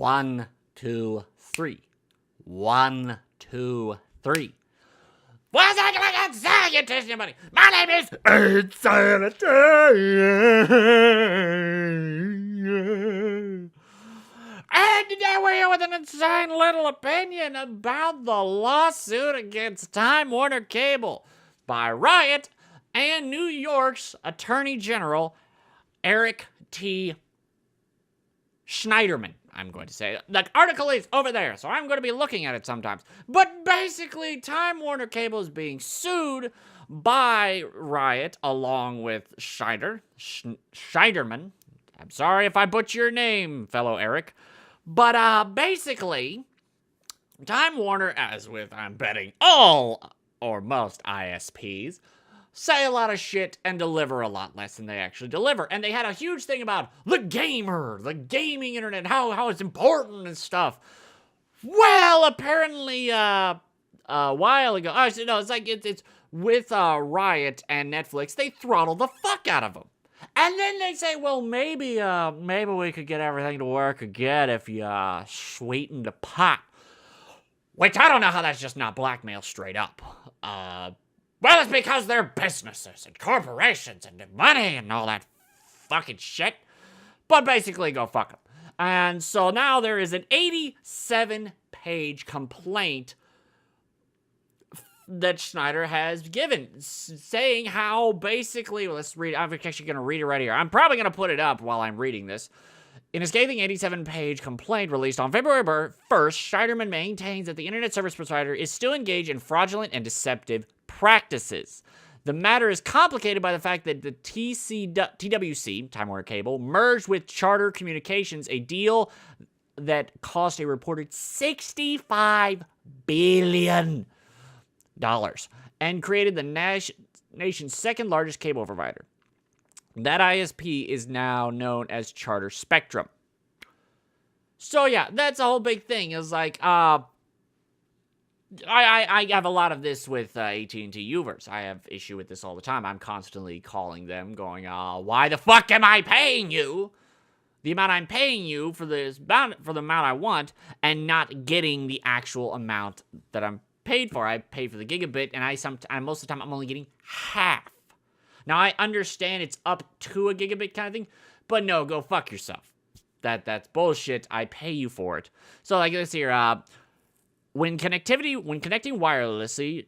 1, 2, 3. 1, 2, 3. What's that going on? Scientist, everybody. My name is ENSane. And today we're here with an insane little opinion about the lawsuit against Time Warner Cable by Riot and New York's Attorney General Eric T. Schneiderman, I'm going to say. The article is over there, so I'm going to be looking at it sometimes. But basically, Time Warner Cable is being sued by Riot along with Schneiderman. I'm sorry if I butcher your name, fellow Eric. But basically, Time Warner, as with, I'm betting, all or most ISPs, say a lot of shit and deliver a lot less than they actually deliver. And they had a huge thing about the gamer, the gaming internet, how it's important and stuff. Well, apparently, a while ago, it's with Riot and Netflix, they throttle the fuck out of them. And then they say, well, maybe we could get everything to work again if you sweeten the pot. Which I don't know how that's just not blackmail straight up. Well, it's because they're businesses and corporations and money and all that fucking shit. But basically, go fuck them. And so now there is an 87-page complaint that Schneider has given, saying how basically, well, let's read. I'm actually going to read it right here. I'm probably going to put it up while I'm reading this. In a scathing 87-page complaint released on February 1st, Schneiderman maintains that the internet service provider is still engaged in fraudulent and deceptive practices. The matter is complicated by the fact that the TWC, Time Warner Cable, merged with Charter Communications, a deal that cost a reported $65 billion and created the nation's second largest cable provider. That ISP is now known as Charter Spectrum. So yeah, that's a whole big thing. It's like, I have a lot of this with AT&T Uverse. I have issue with this all the time. I'm constantly calling them, going, why the fuck am I paying you the amount I'm paying you for the amount I want, and not getting the actual amount that I'm paid for? I pay for the gigabit, and most of the time I'm only getting half. Now, I understand it's up to a gigabit kind of thing, but no, go fuck yourself. That's bullshit. I pay you for it. So, like this here, when connecting wirelessly,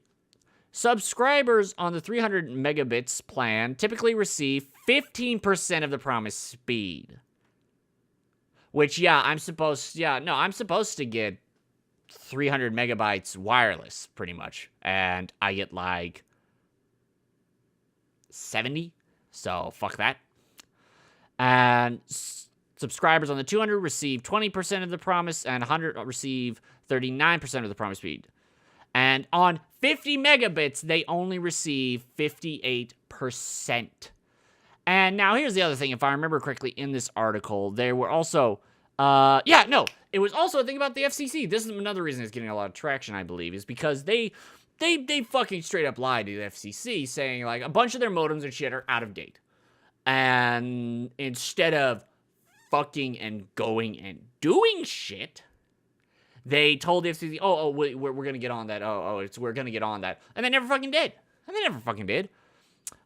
subscribers on the 300 megabits plan typically receive 15% of the promised speed. Which, yeah, I'm supposed to get 300 megabytes wireless, pretty much. And I get, like, 70, so fuck that. And subscribers on the 200 receive 20% of the promise, and 100 receive 39% of the promised speed. And on 50 megabits, they only receive 58%. And now here's the other thing, if I remember correctly in this article, there were also, it was also a thing about the FCC. This is another reason it's getting a lot of traction, I believe, is because they fucking straight up lied to the FCC, saying, like, a bunch of their modems and shit are out of date. And instead of fucking and going and doing shit, they told the FCC, we're going to get on that. We're going to get on that. And they never fucking did.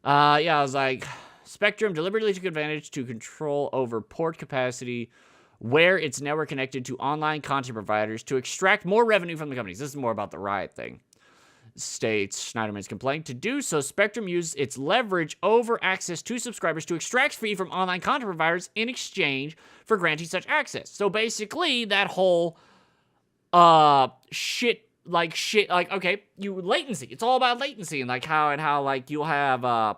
I was like, Spectrum deliberately took advantage to control over port capacity where its network connected to online content providers to extract more revenue from the companies. This is more about the Riot thing, states Schneiderman's complaint. To do so, Spectrum used its leverage over access to subscribers to extract fee from online content providers in exchange for granting such access. So basically, that whole okay, latency. It's all about latency, and how like you'll have a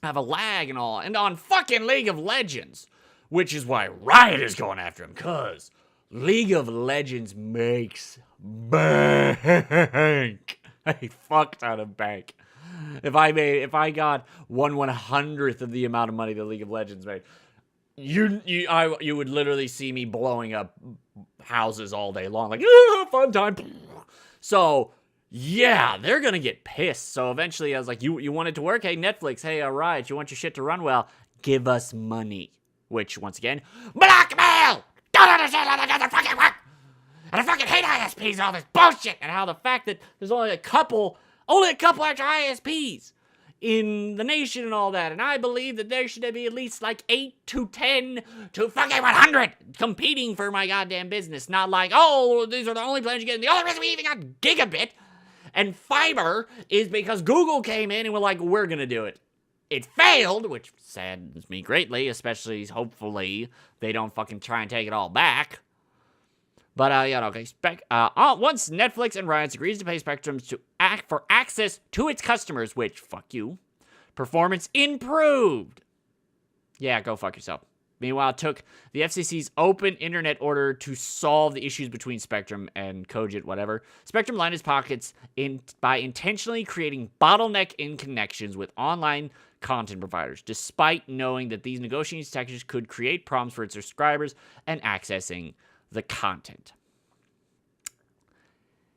lag and all. And on fucking League of Legends, which is why Riot is going after him, cause League of Legends makes bank. A fuck ton of bank. If I got 1/100th of the amount of money that League of Legends made, you would literally see me blowing up houses all day long, like, fun time. So yeah, they're gonna get pissed. So eventually, I was like, you want it to work? Hey, Netflix. Hey, Riot. You want your shit to run well? Give us money. Which, once again, blackmail. Don't understand how that doesn't fucking And I fucking hate ISPs and all this bullshit. And how the fact that there's only a couple extra ISPs in the nation and all that. And I believe that there should be at least like 8 to 10 to fucking 100 competing for my goddamn business. Not like, oh, these are the only plans you get. And the only reason we even got gigabit and fiber is because Google came in and were like, we're going to do it. It failed, which saddens me greatly, especially hopefully they don't fucking try and take it all back. But, okay, once Netflix and Riot agrees to pay Spectrum for access to its customers, which, fuck you, performance improved. Yeah, go fuck yourself. Meanwhile, it took the FCC's open internet order to solve the issues between Spectrum and Cogent, whatever. Spectrum lined its pockets by intentionally creating bottleneck in connections with online content providers, despite knowing that these negotiating tactics could create problems for its subscribers and accessing the content.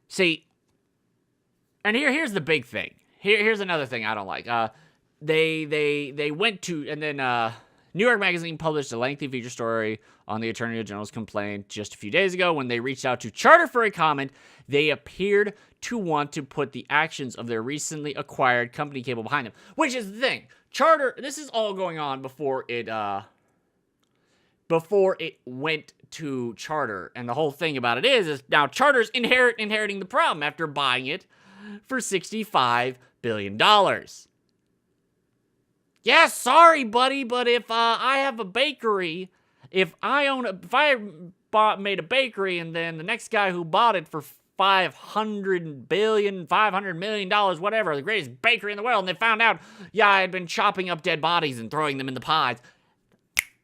See, and here's the big thing. Here's another thing I don't like. They went to, and then New York Magazine published a lengthy feature story on the Attorney General's complaint just a few days ago. When they reached out to Charter for a comment, they appeared to want to put the actions of their recently acquired company cable behind them. Which is the thing. Charter, this is all going on before it went to Charter. And the whole thing about it is now Charter's inheriting the problem after buying it for $65 billion. Yeah, sorry, buddy, but if I have a bakery, if I made a bakery and then the next guy who bought it for $500 million, whatever, the greatest bakery in the world, and they found out, yeah, I had been chopping up dead bodies and throwing them in the pies,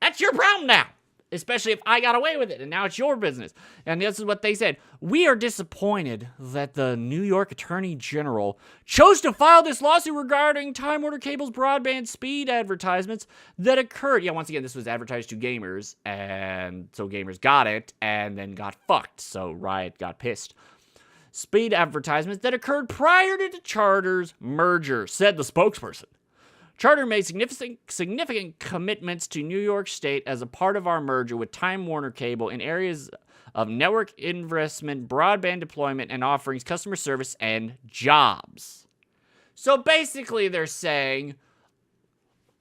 that's your problem now. Especially if I got away with it, and now it's your business. And this is what they said. We are disappointed that the New York Attorney General chose to file this lawsuit regarding Time Warner Cable's broadband speed advertisements that occurred. Yeah, once again, this was advertised to gamers, and so gamers got it, and then got fucked, so Riot got pissed. Speed advertisements that occurred prior to the Charter's merger, said the spokesperson. Charter made significant commitments to New York State as a part of our merger with Time Warner Cable in areas of network investment, broadband deployment, and offerings, customer service, and jobs. So basically they're saying,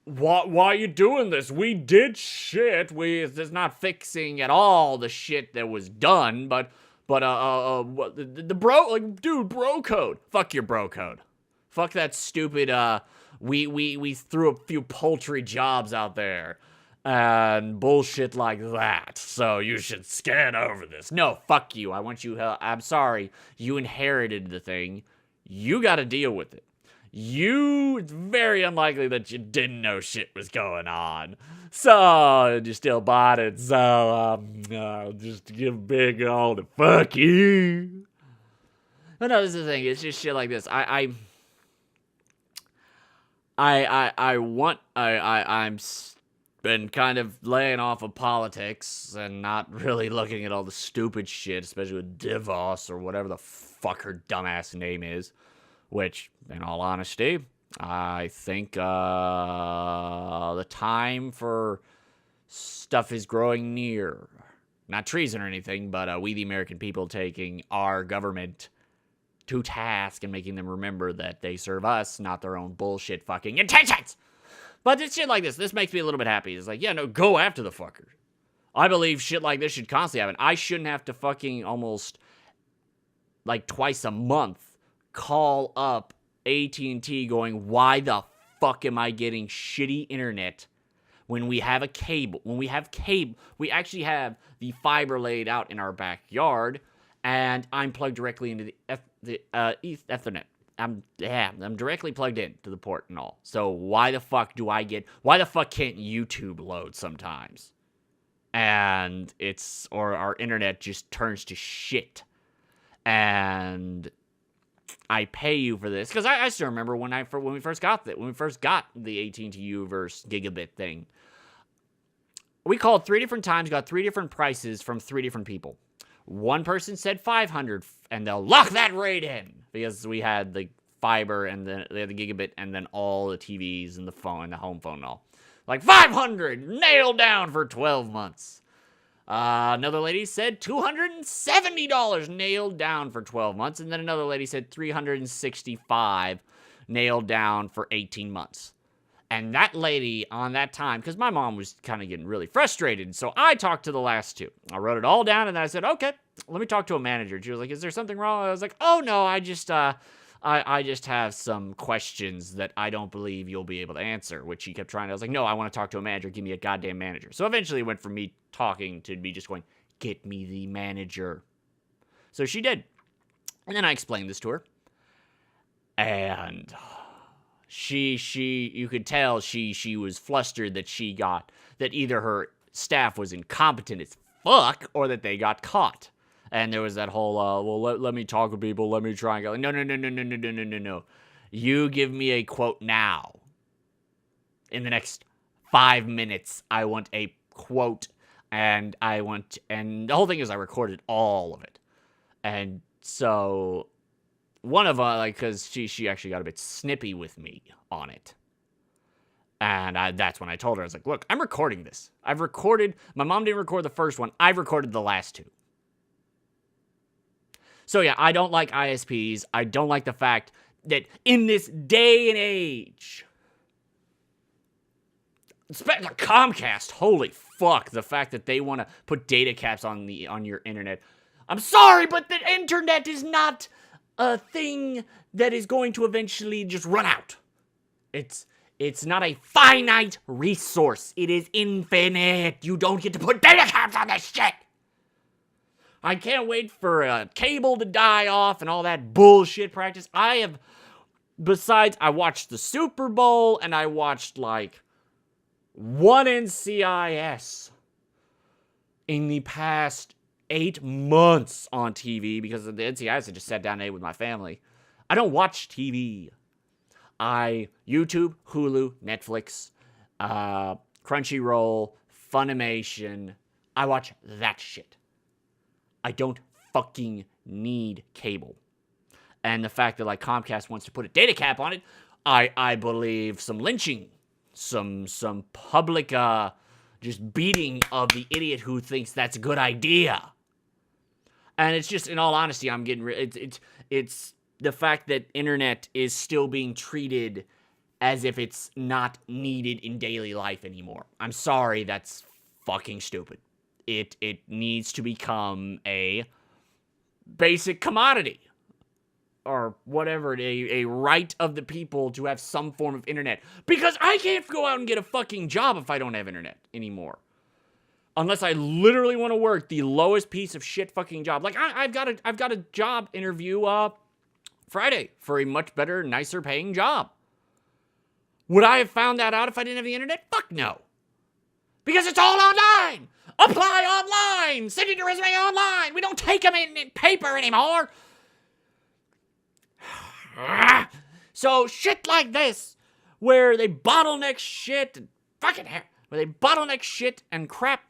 why are you doing this? We did shit. It's not fixing at all the shit that was done, but the bro code. Fuck your bro code. Fuck that stupid, we threw a few poultry jobs out there and bullshit like that. So you should scan over this. No, fuck you. I'm sorry. You inherited the thing. You got to deal with it. It's very unlikely that you didn't know shit was going on. So you still bought it. So just give big old fuck you. But no, this is the thing. It's just shit like this. I'm been kind of laying off of politics and not really looking at all the stupid shit, especially with DeVos or whatever the fuck her dumbass name is, which, in all honesty, I think the time for stuff is growing near. Not treason or anything, but we the American people taking our government to task and making them remember that they serve us, not their own bullshit fucking intentions. But it's shit like this makes me a little bit happy. It's like, yeah, no, go after the fucker. I believe shit like this should constantly happen. I shouldn't have to fucking almost like twice a month call up AT&T going, why the fuck am I getting shitty internet when we have a cable? When we have cable, we actually have the fiber laid out in our backyard, and I'm plugged directly into the Ethernet. I'm directly plugged in to the port and all. So why the fuck can't YouTube load sometimes? And our internet just turns to shit. And I pay you for this. Because I still remember when we first got the AT&T Uverse gigabit thing. We called 3 different times, got 3 different prices from 3 different people. One person said 500, and they'll lock that rate in because we had the fiber and they had the gigabit and then all the TVs and the phone and the home phone and all. Like 500, nailed down for 12 months. Another lady said $270 nailed down for 12 months. And then another lady said $365 nailed down for 18 months. And that lady on that time, because my mom was kind of getting really frustrated, so I talked to the last two. I wrote it all down, and then I said, okay, let me talk to a manager. And she was like, is there something wrong? I was like, oh, no, I just have some questions that I don't believe you'll be able to answer, which she kept trying. I was like, no, I want to talk to a manager. Give me a goddamn manager. So eventually it went from me talking to me just going, get me the manager. So she did. And then I explained this to her. And you could tell she was flustered that that either her staff was incompetent as fuck or that they got caught. And there was that whole, well, let me talk with people, let me try and go. No. You give me a quote now. In the next 5 minutes, I want a quote, and the whole thing is I recorded all of it. And so one of because she actually got a bit snippy with me on it. And that's when I told her, I was like, look, I'm recording this. My mom didn't record the first one. I've recorded the last two. So yeah, I don't like ISPs. I don't like the fact that in this day and age, especially Comcast, holy fuck, the fact that they want to put data caps on your internet. I'm sorry, but the internet is not a thing that is going to eventually just run out. It's not a finite resource. It is infinite. You don't get to put data caps on this shit. I can't wait for cable to die off and all that bullshit practice. Besides, I watched the Super Bowl and I watched one NCIS in the past 8 months on TV because of the NCIS. I just sat down and ate with my family. I don't watch TV. YouTube, Hulu, Netflix, Crunchyroll, Funimation. I watch that shit. I don't fucking need cable. And the fact that Comcast wants to put a data cap on it, I believe some lynching, some public just beating of the idiot who thinks that's a good idea. And it's just, in all honesty, I'm getting it's the fact that internet is still being treated as if it's not needed in daily life anymore. I'm sorry, that's fucking stupid. It needs to become a basic commodity or whatever, a right of the people to have some form of internet. Because I can't go out and get a fucking job if I don't have internet anymore. Unless I literally want to work the lowest piece of shit fucking job. I've got a job interview Friday for a much better, nicer paying job. Would I have found that out if I didn't have the internet? Fuck no. Because it's all online. Apply online. Send in your resume online. We don't take them in paper anymore. So shit like this, where they bottleneck shit and where they bottleneck shit and crap,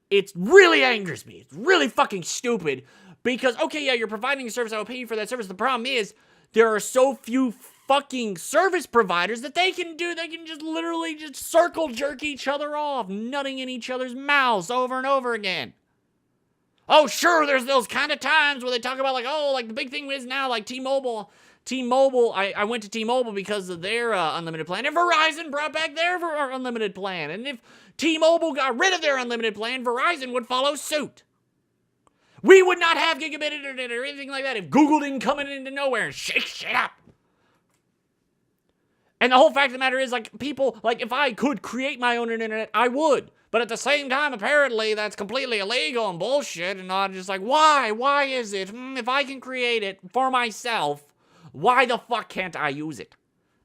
it really angers me. It's really fucking stupid. Because, okay, yeah, you're providing a service, I will pay you for that service. The problem is, there are so few fucking service providers that they can just literally just circle jerk each other off, nutting in each other's mouths over and over again. Oh, sure, there's those kind of times where they talk about the big thing is now, T-Mobile, I went to T-Mobile because of their unlimited plan, and Verizon brought back their unlimited plan. And if T-Mobile got rid of their unlimited plan, Verizon would follow suit. We would not have gigabit internet or anything like that if Google didn't come in into nowhere and shake shit up. And the whole fact of the matter is, people, if I could create my own internet, I would. But at the same time, apparently, that's completely illegal and bullshit. And I'm just why? Why is it? If I can create it for myself, why the fuck can't I use it?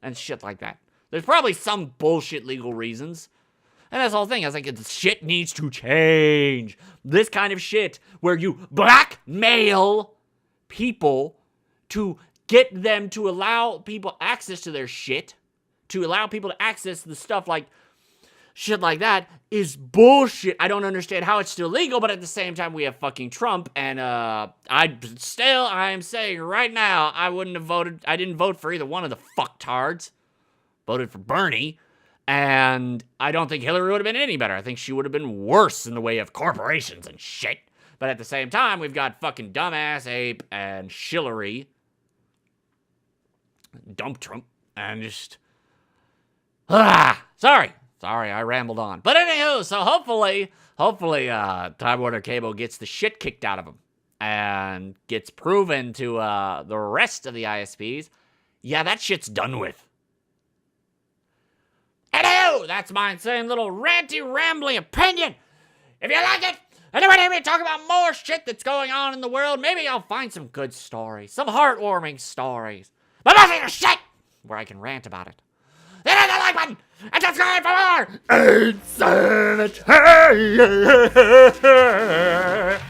And shit like that. There's probably some bullshit legal reasons. And that's the whole thing. I was this shit needs to change. This kind of shit where you blackmail people to get them to allow people access to their shit, to allow people to access the stuff shit like that is bullshit. I don't understand how it's still legal, but at the same time, we have fucking Trump, and I am saying right now, I didn't vote for either one of the fucktards. Voted for Bernie. And I don't think Hillary would have been any better. I think she would have been worse in the way of corporations and shit. But at the same time, we've got fucking dumbass Ape and Shillery. Dump Trump. And just... Sorry, I rambled on. But anywho, so hopefully, Time Warner Cable gets the shit kicked out of him. And gets proven to the rest of the ISPs. Yeah, that shit's done with. Anywho, that's my insane little ranty, rambling opinion. If you like it, and you want to hear me talk about more shit that's going on in the world, maybe I'll find some good stories, some heartwarming stories, but nothing to shit where I can rant about it. Then hit the like button and subscribe for more insane.